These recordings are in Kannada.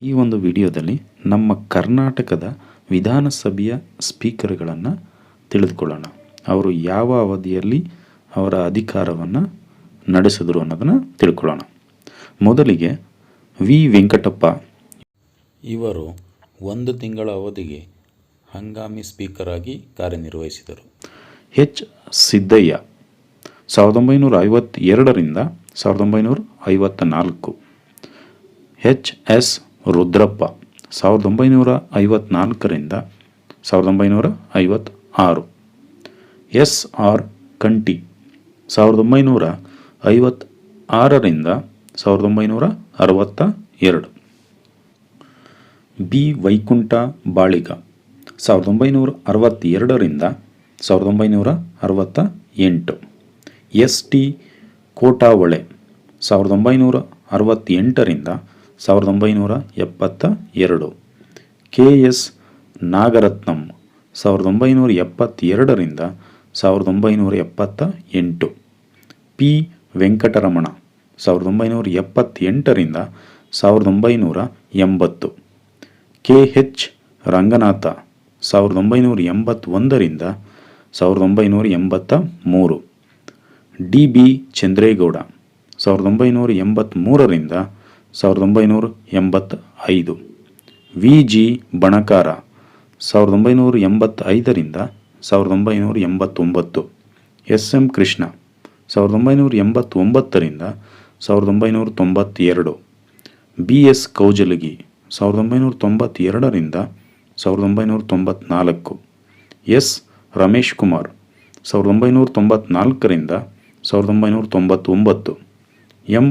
ಈ ಒಂದು ವಿಡಿಯೋದಲ್ಲಿ ನಮ್ಮ ಕರ್ನಾಟಕದ ವಿಧಾನಸಭೆಯ ಸ್ಪೀಕರ್ಗಳನ್ನು ತಿಳಿದುಕೊಳ್ಳೋಣ. ಅವರು ಯಾವ ಅವಧಿಯಲ್ಲಿ ಅವರ ಅಧಿಕಾರವನ್ನು ನಡೆಸಿದ್ರು ಅನ್ನೋದನ್ನು ತಿಳ್ಕೊಳ್ಳೋಣ. ಮೊದಲಿಗೆ ವಿ ವೆಂಕಟಪ್ಪ ಇವರು 1 ತಿಂಗಳ ಅವಧಿಗೆ ಹಂಗಾಮಿ ಸ್ಪೀಕರ್ ಆಗಿ ಕಾರ್ಯನಿರ್ವಹಿಸಿದರು. ಎಚ್ ಸಿದ್ದಯ್ಯ 1952ರಿಂದ 1954. ಎಚ್ ಎಸ್ ರುದ್ರಪ್ಪ 1954ರಿಂದ 1956. ಎಸ್ ಆರ್ ಕಂಠಿ 1956ರಿಂದ 1962. ಬಿ ವೈಕುಂಠ ಬಾಳಿಗ 1962ರಿಂದ 1968. ಎಸ್ ಟಿ ಕೋಟಾವಳೆ 1968ರಿಂದ 1972. ಕೆ ಎಸ್ ನಾಗರತ್ನಂ 1972ರಿಂದ 1978. ಪಿ ವೆಂಕಟರಮಣ 1978ರಿಂದ 1980. ಕೆ ಎಚ್ ರಂಗನಾಥ 1981ರಿಂದ 1983. ಡಿ ಬಿ ಚಂದ್ರೇಗೌಡ 1983ರಿಂದ 1985. ವಿ ಜಿ ಬಣಕಾರ 1985ರಿಂದ 1989. ಎಸ್ ಎಂ ಕೃಷ್ಣ 1989ರಿಂದ 1992. ಬಿ ಎಸ್ ಕೌಜಲಗಿ 1992ರಿಂದ 1994. ಎಸ್ ರಮೇಶ್ ಕುಮಾರ್ 1994ರಿಂದ 1999. M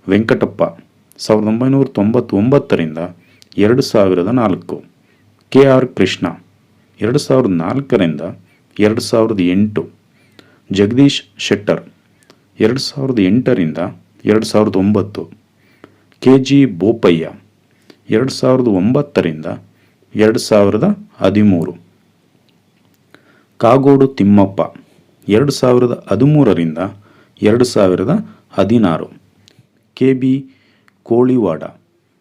Venkatappa 1999ರಿಂದ 2004. K R Krishna 2004ರಿಂದ 2008. ಜಗದೀಶ್ ಶೆಟ್ಟರ್ 2008ರಿಂದ 2009. ಕೆ ಜಿ ಬೋಪಯ್ಯ 2009ರಿಂದ 2013. ಕಾಗೋಡು ತಿಮ್ಮಪ್ಪ 2013ರಿಂದ 2016. ಕೆ ಬಿ ಕೋಳಿವಾಡ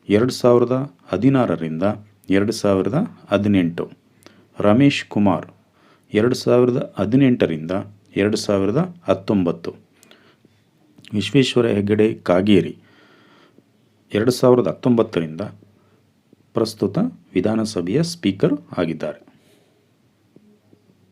2016ರಿಂದ 2018. ರಮೇಶ್ ಕುಮಾರ್ 2018ರಿಂದ 2019. ವಿಶ್ವೇಶ್ವರ ಹೆಗಡೆ ಕಾಗೇರಿ 2019ರಿಂದ ಪ್ರಸ್ತುತ ವಿಧಾನಸಭೆಯ ಸ್ಪೀಕರ್ ಆಗಿದ್ದಾರೆ.